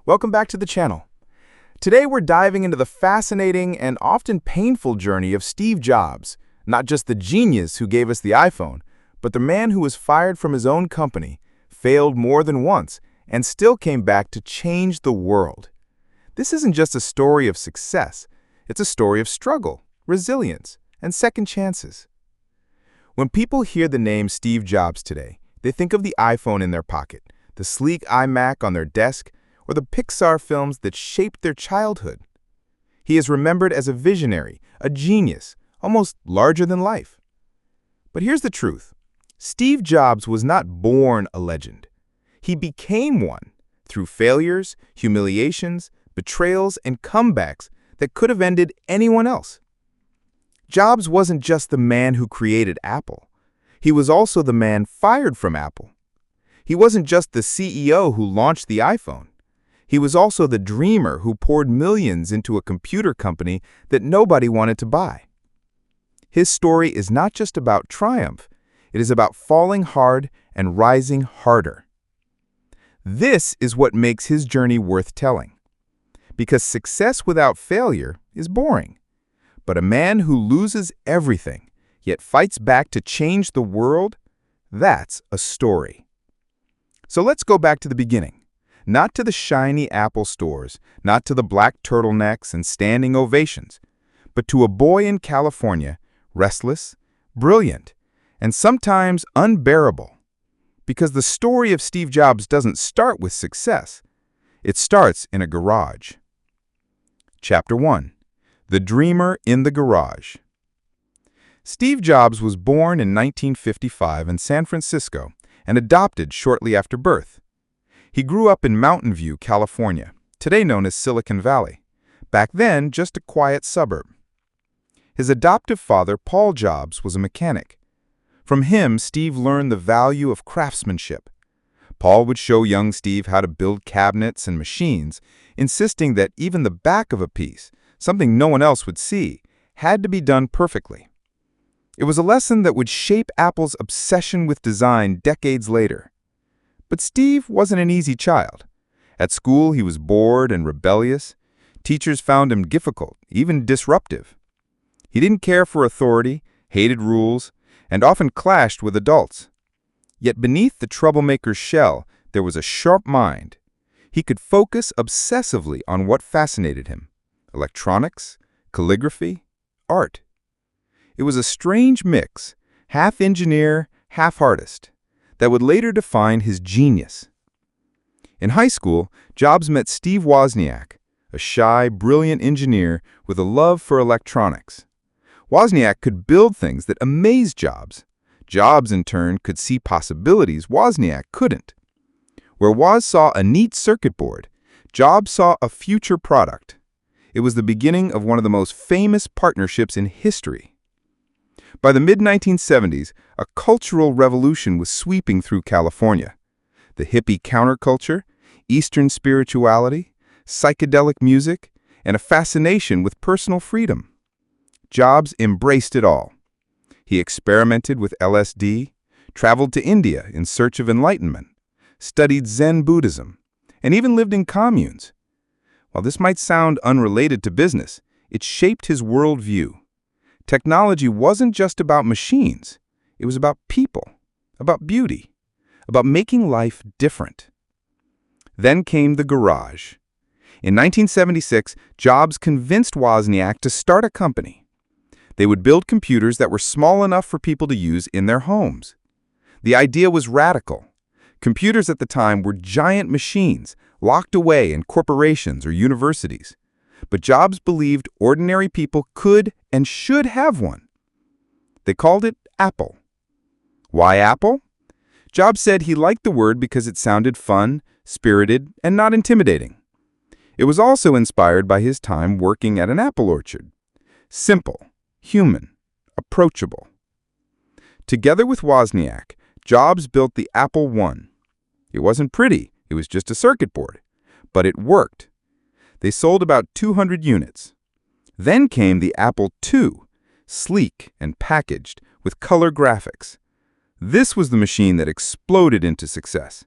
Welcome back to the channel. Today we're diving into the fascinating and often painful journey of Steve Jobs, not just the genius who gave us the iPhone, but the man who was fired from his own company, failed more than once, and still came back to change the world. This isn't just a story of success, it's a story of struggle, resilience, and second chances. When people hear the name Steve Jobs today, they think of the iPhone in their pocket, the sleek iMac on their desk, or the Pixar films that shaped their childhood. He is remembered as a visionary, a genius, almost larger than life. But here's the truth. Steve Jobs was not born a legend. He became one through failures, humiliations, betrayals, and comebacks that could have ended anyone else. Jobs wasn't just the man who created Apple. He was also the man fired from Apple. He wasn't just the CEO who launched the iPhone. He was also the dreamer who poured millions into a computer company that nobody wanted to buy. His story is not just about triumph, it is about falling hard and rising harder. This is what makes his journey worth telling. Because success without failure is boring. But a man who loses everything, yet fights back to change the world, that's a story. So let's go back to the beginning. Not to the shiny Apple stores, not to the black turtlenecks and standing ovations, but to a boy in California, restless, brilliant, and sometimes unbearable. Because the story of Steve Jobs doesn't start with success. It starts in a garage. Chapter 1. The Dreamer in the Garage. Steve Jobs was born in 1955 in San Francisco and adopted shortly after birth. He grew up in Mountain View, California, today known as Silicon Valley, back then just a quiet suburb. His adoptive father, Paul Jobs, was a mechanic. From him, Steve learned the value of craftsmanship. Paul would show young Steve how to build cabinets and machines, insisting that even the back of a piece, something no one else would see, had to be done perfectly. It was a lesson that would shape Apple's obsession with design decades later. But Steve wasn't an easy child. At school, he was bored and rebellious. Teachers found him difficult, even disruptive. He didn't care for authority, hated rules, and often clashed with adults. Yet beneath the troublemaker's shell, there was a sharp mind. He could focus obsessively on what fascinated him: electronics, calligraphy, art. It was a strange mix, half engineer, half artist, that would later define his genius. In high school, Jobs met Steve Wozniak, a shy, brilliant engineer with a love for electronics. Wozniak could build things that amazed Jobs. Jobs, in turn, could see possibilities Wozniak couldn't. Where Woz saw a neat circuit board, Jobs saw a future product. It was the beginning of one of the most famous partnerships in history. By the mid-1970s, a cultural revolution was sweeping through California. The hippie counterculture, Eastern spirituality, psychedelic music, and a fascination with personal freedom. Jobs embraced it all. He experimented with LSD, traveled to India in search of enlightenment, studied Zen Buddhism, and even lived in communes. While this might sound unrelated to business, it shaped his worldview. Technology wasn't just about machines. It was about people, about beauty, about making life different. Then came the garage. In 1976, Jobs convinced Wozniak to start a company. They would build computers that were small enough for people to use in their homes. The idea was radical. Computers at the time were giant machines locked away in corporations or universities. But Jobs believed ordinary people could and should have one. They called it Apple. Why Apple? Jobs said he liked the word because it sounded fun, spirited, and not intimidating. It was also inspired by his time working at an apple orchard. Simple, human, approachable. Together with Wozniak, Jobs built the Apple I. It wasn't pretty, it was just a circuit board. But it worked. They sold about 200 units. Then came the Apple II, sleek and packaged with color graphics. This was the machine that exploded into success.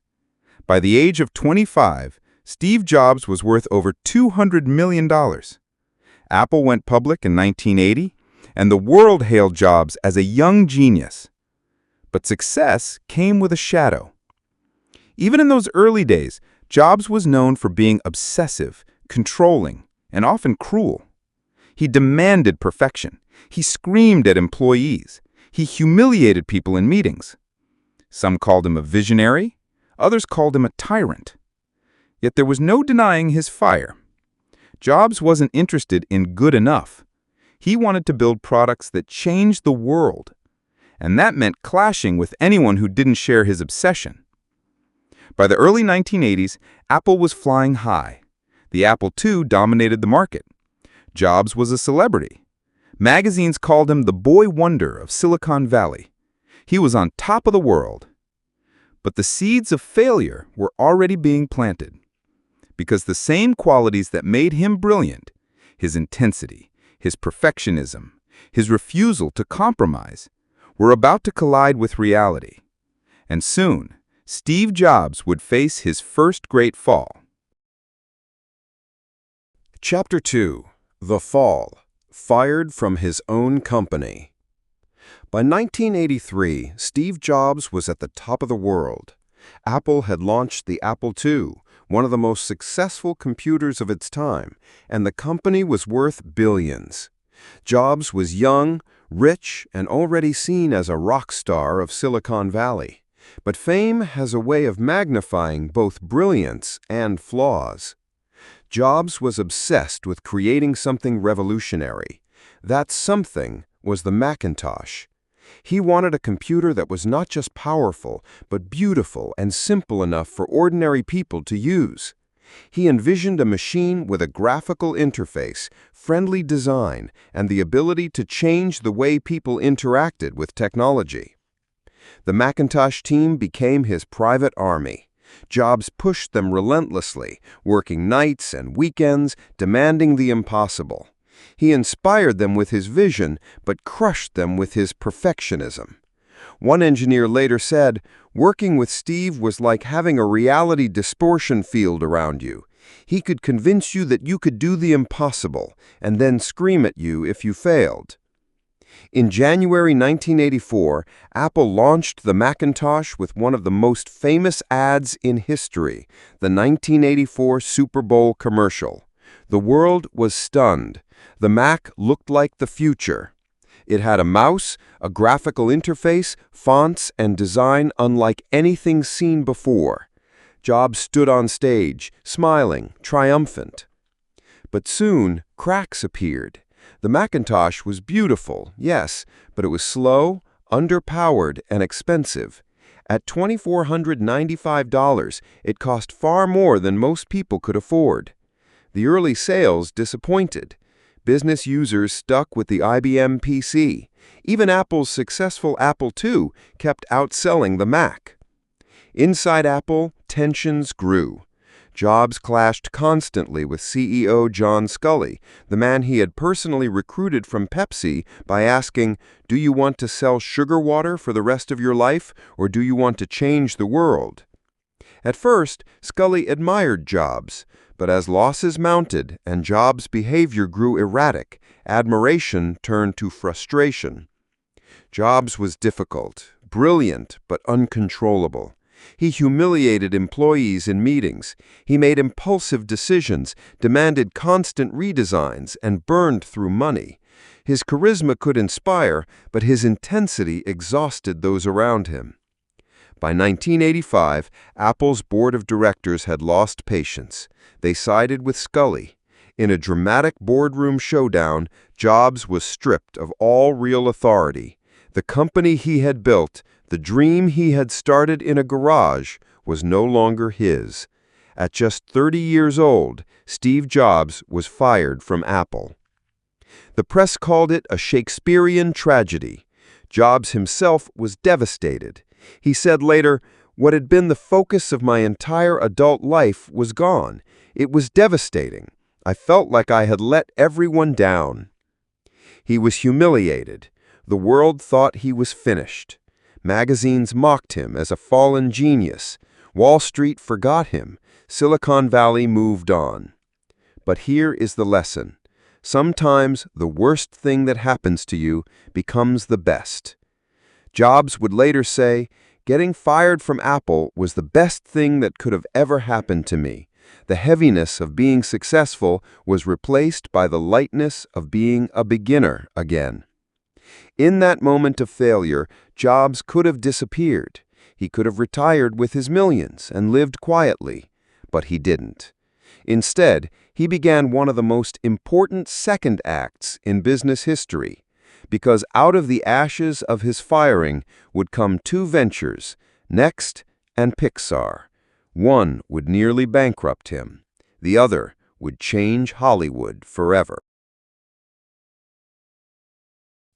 By the age of 25, Steve Jobs was worth over $200 million. Apple went public in 1980, and the world hailed Jobs as a young genius. But success came with a shadow. Even in those early days, Jobs was known for being obsessive, controlling, and often cruel. He demanded perfection. He screamed at employees. He humiliated people in meetings. Some called him a visionary. Others called him a tyrant. Yet there was no denying his fire. Jobs wasn't interested in good enough. He wanted to build products that changed the world. And that meant clashing with anyone who didn't share his obsession. By the early 1980s, Apple was flying high. The Apple II dominated the market. Jobs was a celebrity. Magazines called him the boy wonder of Silicon Valley. He was on top of the world. But the seeds of failure were already being planted. Because the same qualities that made him brilliant, his intensity, his perfectionism, his refusal to compromise, were about to collide with reality. And soon, Steve Jobs would face his first great fall. Chapter 2. The Fall. Fired from his own company. By 1983, Steve Jobs was at the top of the world. Apple had launched the Apple II, one of the most successful computers of its time, and the company was worth billions. Jobs was young, rich, and already seen as a rock star of Silicon Valley. But fame has a way of magnifying both brilliance and flaws. Jobs was obsessed with creating something revolutionary. That something was the Macintosh. He wanted a computer that was not just powerful, but beautiful and simple enough for ordinary people to use. He envisioned a machine with a graphical interface, friendly design, and the ability to change the way people interacted with technology. The Macintosh team became his private army. Jobs pushed them relentlessly, working nights and weekends, demanding the impossible. He inspired them with his vision, but crushed them with his perfectionism. One engineer later said, "Working with Steve was like having a reality distortion field around you. He could convince you that you could do the impossible, and then scream at you if you failed." In January 1984, Apple launched the Macintosh with one of the most famous ads in history, the 1984 Super Bowl commercial. The world was stunned. The Mac looked like the future. It had a mouse, a graphical interface, fonts, and design unlike anything seen before. Jobs stood on stage, smiling, triumphant. But soon, cracks appeared. The Macintosh was beautiful, yes, but it was slow, underpowered, and expensive. At $2,495, it cost far more than most people could afford. The early sales disappointed. Business users stuck with the IBM PC. Even Apple's successful Apple II kept outselling the Mac. Inside Apple, tensions grew. Jobs clashed constantly with CEO John Sculley, the man he had personally recruited from Pepsi by asking, "Do you want to sell sugar water for the rest of your life, or do you want to change the world?" At first, Sculley admired Jobs, but as losses mounted and Jobs' behavior grew erratic, admiration turned to frustration. Jobs was difficult, brilliant, but uncontrollable. He humiliated employees in meetings. He made impulsive decisions, demanded constant redesigns, and burned through money. His charisma could inspire, but his intensity exhausted those around him. By 1985, Apple's board of directors had lost patience. They sided with Sculley. In a dramatic boardroom showdown, Jobs was stripped of all real authority. The company he had built, the dream he had started in a garage, was no longer his. At just 30 years old, Steve Jobs was fired from Apple. The press called it a Shakespearean tragedy. Jobs himself was devastated. He said later, "What had been the focus of my entire adult life was gone. It was devastating. I felt like I had let everyone down." He was humiliated. The world thought he was finished. Magazines mocked him as a fallen genius. Wall Street forgot him. Silicon Valley moved on. But here is the lesson. Sometimes the worst thing that happens to you becomes the best. Jobs would later say, "Getting fired from Apple was the best thing that could have ever happened to me. The heaviness of being successful was replaced by the lightness of being a beginner again." In that moment of failure, Jobs could have disappeared. He could have retired with his millions and lived quietly, but he didn't. Instead, he began one of the most important second acts in business history, because out of the ashes of his firing would come two ventures, Next and Pixar. One would nearly bankrupt him. The other would change Hollywood forever.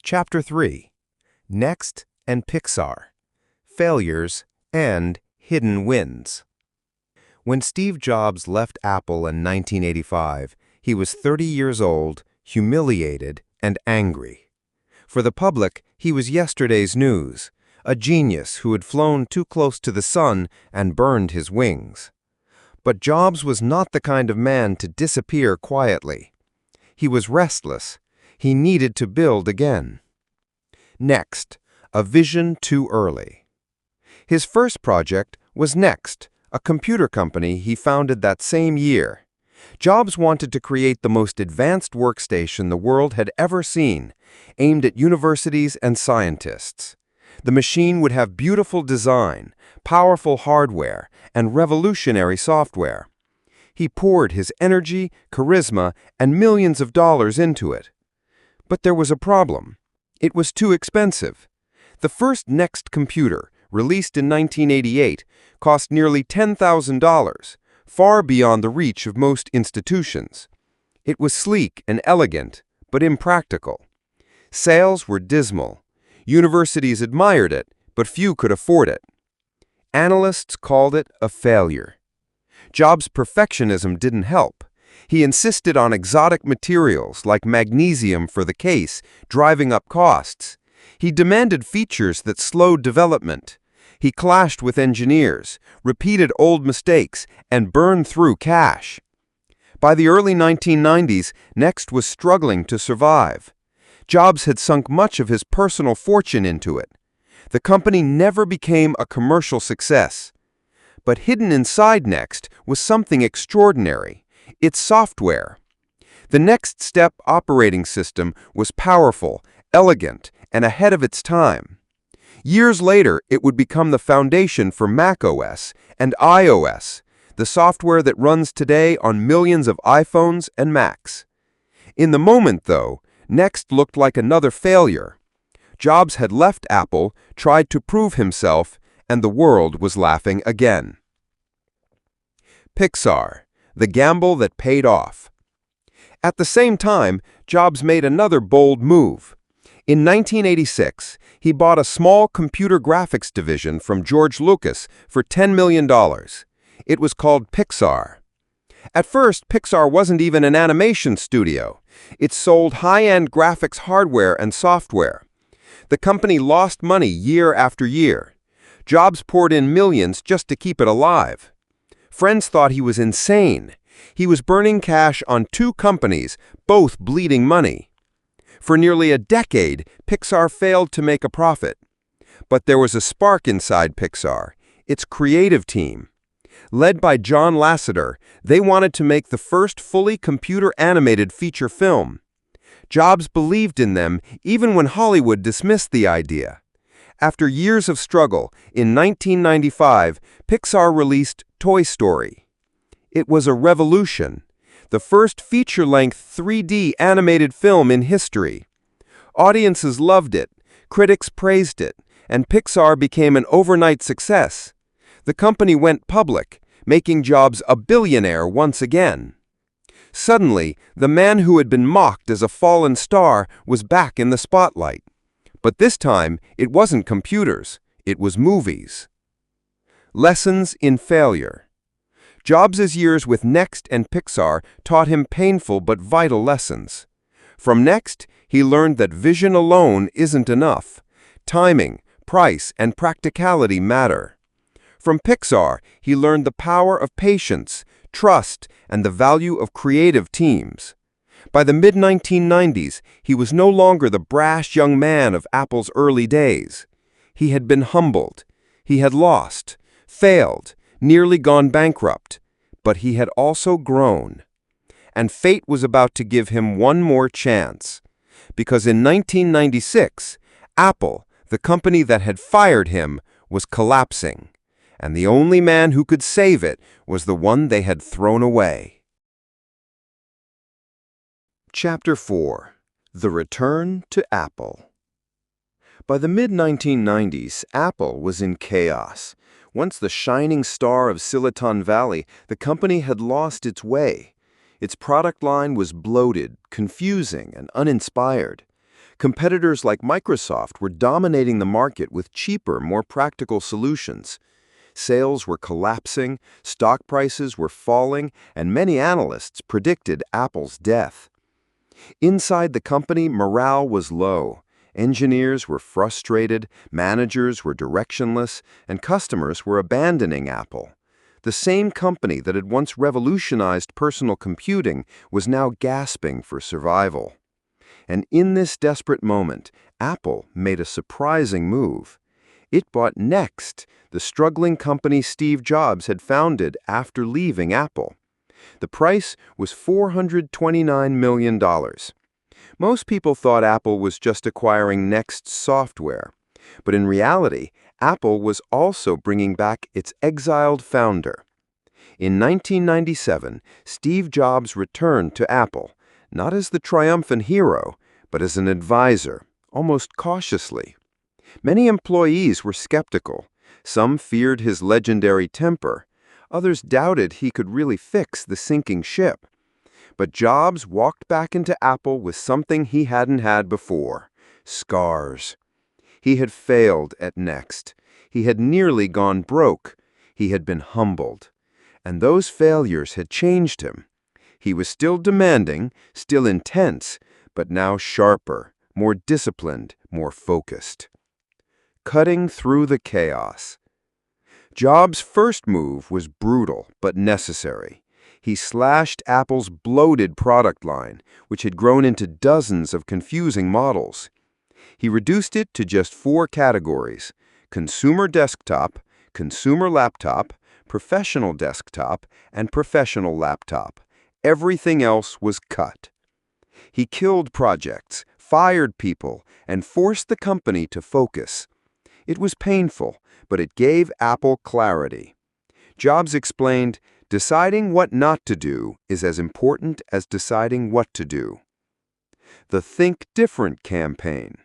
Chapter 3. Next and Pixar. Failures and Hidden Wins. When Steve Jobs left Apple in 1985, he was 30 years old, humiliated, and angry. For the public, he was yesterday's news, a genius who had flown too close to the sun and burned his wings. But Jobs was not the kind of man to disappear quietly. He was restless. He needed to build again. Next, a vision too early. His first project was Next, a computer company he founded that same year. Jobs wanted to create the most advanced workstation the world had ever seen, aimed at universities and scientists. The machine would have beautiful design, powerful hardware, and revolutionary software. He poured his energy, charisma, and millions of dollars into it. But there was a problem. It was too expensive. The first Next computer, released in 1988, cost nearly $10,000, far beyond the reach of most institutions. It was sleek and elegant, but impractical. Sales were dismal. Universities admired it, but few could afford it. Analysts called it a failure. Jobs' perfectionism didn't help. He insisted on exotic materials like magnesium for the case, driving up costs. He demanded features that slowed development. He clashed with engineers, repeated old mistakes, and burned through cash. By the early 1990s, Next was struggling to survive. Jobs had sunk much of his personal fortune into it. The company never became a commercial success. But hidden inside Next was something extraordinary: its software. The Next Step operating system was powerful, elegant, and ahead of its time. Years later, it would become the foundation for macOS and iOS, the software that runs today on millions of iPhones and Macs. In the moment, though, Next looked like another failure. Jobs had left Apple, tried to prove himself, and the world was laughing again. Pixar, the gamble that paid off. At the same time, Jobs made another bold move. In 1986, he bought a small computer graphics division from George Lucas for $10 million. It was called Pixar. At first, Pixar wasn't even an animation studio. It sold high-end graphics hardware and software. The company lost money year after year. Jobs poured in millions just to keep it alive. Friends thought he was insane. He was burning cash on two companies, both bleeding money. For nearly a decade, Pixar failed to make a profit. But there was a spark inside Pixar, its creative team. Led by John Lasseter, they wanted to make the first fully computer-animated feature film. Jobs believed in them even when Hollywood dismissed the idea. After years of struggle, in 1995, Pixar released Toy Story. It was a revolution, the first feature-length 3D animated film in history. Audiences loved it, critics praised it, and Pixar became an overnight success. The company went public, making Jobs a billionaire once again. Suddenly, the man who had been mocked as a fallen star was back in the spotlight. But this time, it wasn't computers, it was movies. Lessons in failure. Jobs' years with Next and Pixar taught him painful but vital lessons. From Next, he learned that vision alone isn't enough. Timing, price, and practicality matter. From Pixar, he learned the power of patience, trust, and the value of creative teams. By the mid-1990s, he was no longer the brash young man of Apple's early days. He had been humbled. He had lost, failed, nearly gone bankrupt. But he had also grown. And fate was about to give him one more chance. Because in 1996, Apple, the company that had fired him, was collapsing. And the only man who could save it was the one they had thrown away. Chapter 4. The Return to Apple. By the mid-1990s, Apple was in chaos. Once the shining star of Silicon Valley, the company had lost its way. Its product line was bloated, confusing, and uninspired. Competitors like Microsoft were dominating the market with cheaper, more practical solutions. Sales were collapsing, stock prices were falling, and many analysts predicted Apple's death. Inside the company, morale was low. Engineers were frustrated, managers were directionless, and customers were abandoning Apple. The same company that had once revolutionized personal computing was now gasping for survival. And in this desperate moment, Apple made a surprising move. It bought Next, the struggling company Steve Jobs had founded after leaving Apple. The price was $429 million. Most people thought Apple was just acquiring Next software. But in reality, Apple was also bringing back its exiled founder. In 1997, Steve Jobs returned to Apple, not as the triumphant hero, but as an advisor, almost cautiously. Many employees were skeptical. Some feared his legendary temper. Others doubted he could really fix the sinking ship. But Jobs walked back into Apple with something he hadn't had before: scars. He had failed at Next. He had nearly gone broke. He had been humbled. And those failures had changed him. He was still demanding, still intense, but now sharper, more disciplined, more focused. Cutting through the chaos. Jobs' first move was brutal but necessary. He slashed Apple's bloated product line, which had grown into dozens of confusing models. He reduced it to just 4 categories: consumer desktop, consumer laptop, professional desktop, and professional laptop. Everything else was cut. He killed projects, fired people, and forced the company to focus. It was painful, but it gave Apple clarity. Jobs explained, "Deciding what not to do is as important as deciding what to do." The Think Different campaign.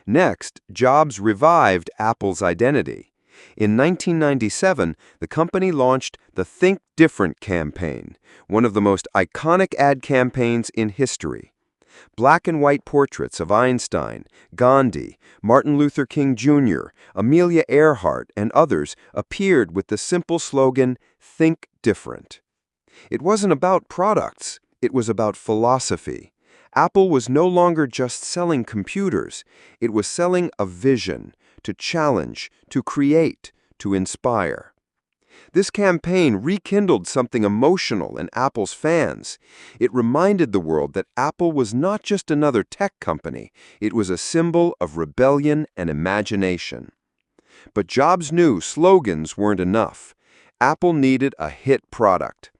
Next, Jobs revived Apple's identity. In 1997, the company launched the Think Different campaign, one of the most iconic ad campaigns in history. Black and white portraits of Einstein, Gandhi, Martin Luther King Jr., Amelia Earhart, and others appeared with the simple slogan, "Think Different." It wasn't about products, it was about philosophy. Apple was no longer just selling computers, it was selling a vision, to challenge, to create, to inspire. This campaign rekindled something emotional in Apple's fans. It reminded the world that Apple was not just another tech company, it was a symbol of rebellion and imagination. But Jobs knew slogans weren't enough. Apple needed a hit product.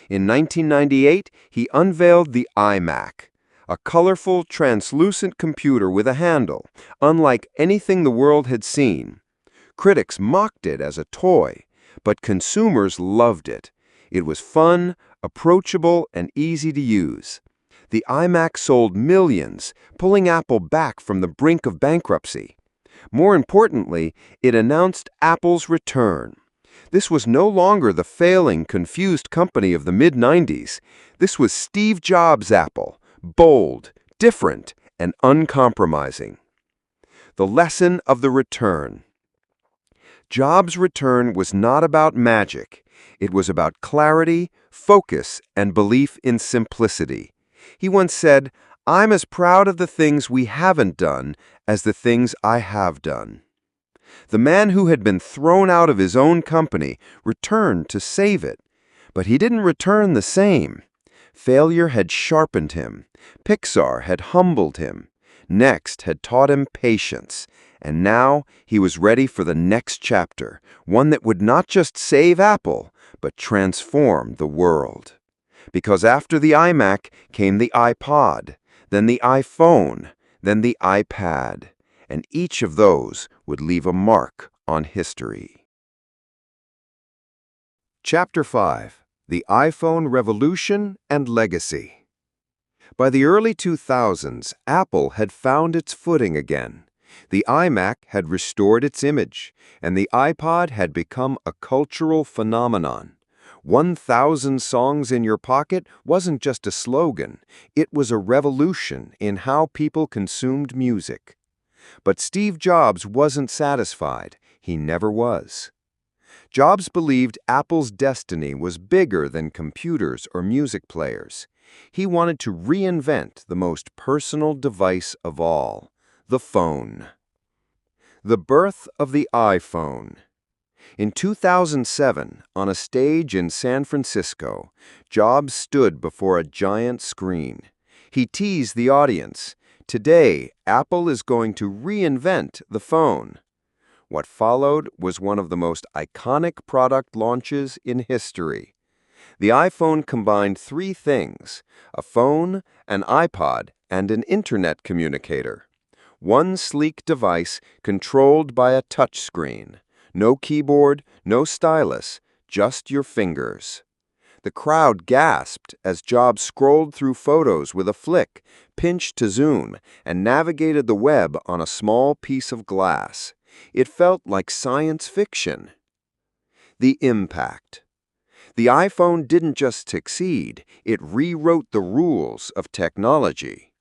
In 1998, he unveiled the iMac, a colorful, translucent computer with a handle, unlike anything the world had seen. Critics mocked it as a toy, but consumers loved it. It was fun, approachable, and easy to use. The iMac sold millions, pulling Apple back from the brink of bankruptcy. More importantly, it announced Apple's return. This was no longer the failing, confused company of the mid-90s. This was Steve Jobs' Apple, bold, different, and uncompromising. The lesson of the return. Jobs' return was not about magic. It was about clarity, focus, and belief in simplicity. He once said, "I'm as proud of the things we haven't done as the things I have done." The man who had been thrown out of his own company returned to save it. But he didn't return the same. Failure had sharpened him. Pixar had humbled him. Next had taught him patience. And now he was ready for the next chapter, one that would not just save Apple, but transform the world. Because after the iMac came the iPod, then the iPhone, then the iPad, and each of those would leave a mark on history. Chapter 5: The iPhone Revolution and Legacy. By the early 2000s, Apple had found its footing again. The iMac had restored its image, and the iPod had become a cultural phenomenon. 1,000 songs in your pocket wasn't just a slogan, it was a revolution in how people consumed music. But Steve Jobs wasn't satisfied. He never was. Jobs believed Apple's destiny was bigger than computers or music players. He wanted to reinvent the most personal device of all, the phone. The birth of the iPhone. In 2007, on a stage in San Francisco, Jobs stood before a giant screen. He teased the audience, "Today, Apple is going to reinvent the phone." What followed was one of the most iconic product launches in history. The iPhone combined three things: a phone, an iPod, and an internet communicator. One sleek device controlled by a touchscreen. No keyboard, no stylus, just your fingers. The crowd gasped as Jobs scrolled through photos with a flick, pinched to zoom, and navigated the web on a small piece of glass. It felt like science fiction. The impact. The iPhone didn't just succeed, it rewrote the rules of technology.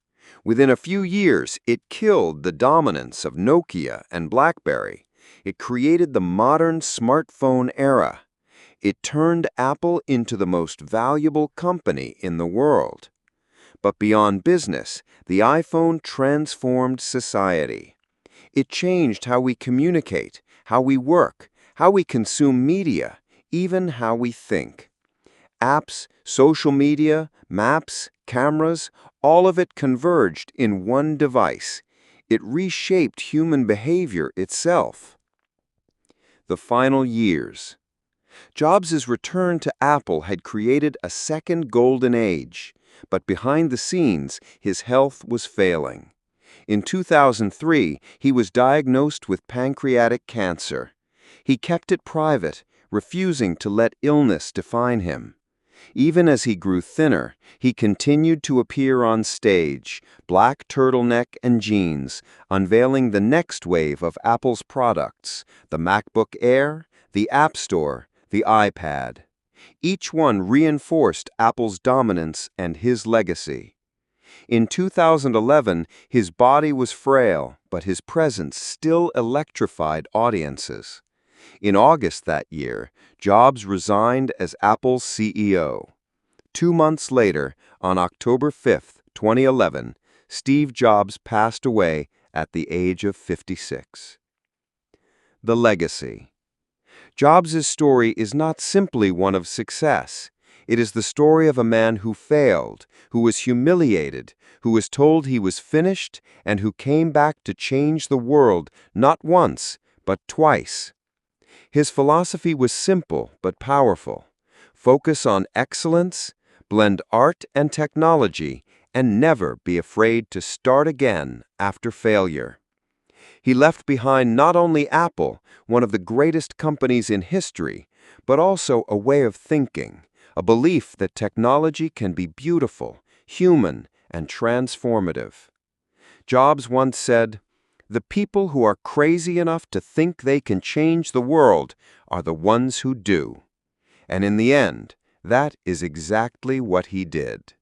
Within a few years, it killed the dominance of Nokia and BlackBerry. It created the modern smartphone era. It turned Apple into the most valuable company in the world. But beyond business, the iPhone transformed society. It changed how we communicate, how we work, how we consume media, even how we think. Apps, social media, maps, cameras, all of it converged in one device. It reshaped human behavior itself. The final years. Jobs' return to Apple had created a second golden age, but behind the scenes, his health was failing. In 2003, he was diagnosed with pancreatic cancer. He kept it private, refusing to let illness define him. Even as he grew thinner, he continued to appear on stage, black turtleneck and jeans, unveiling the next wave of Apple's products, the MacBook Air, the App Store, the iPad. Each one reinforced Apple's dominance and his legacy. In 2011, his body was frail, but his presence still electrified audiences. In August that year, Jobs resigned as Apple's CEO. 2 months later, on October 5, 2011, Steve Jobs passed away at the age of 56. The legacy. Jobs' story is not simply one of success. It is the story of a man who failed, who was humiliated, who was told he was finished, and who came back to change the world not once, but twice. His philosophy was simple but powerful. Focus on excellence, blend art and technology, and never be afraid to start again after failure. He left behind not only Apple, one of the greatest companies in history, but also a way of thinking, a belief that technology can be beautiful, human, and transformative. Jobs once said, "The people who are crazy enough to think they can change the world are the ones who do." And in the end, that is exactly what he did.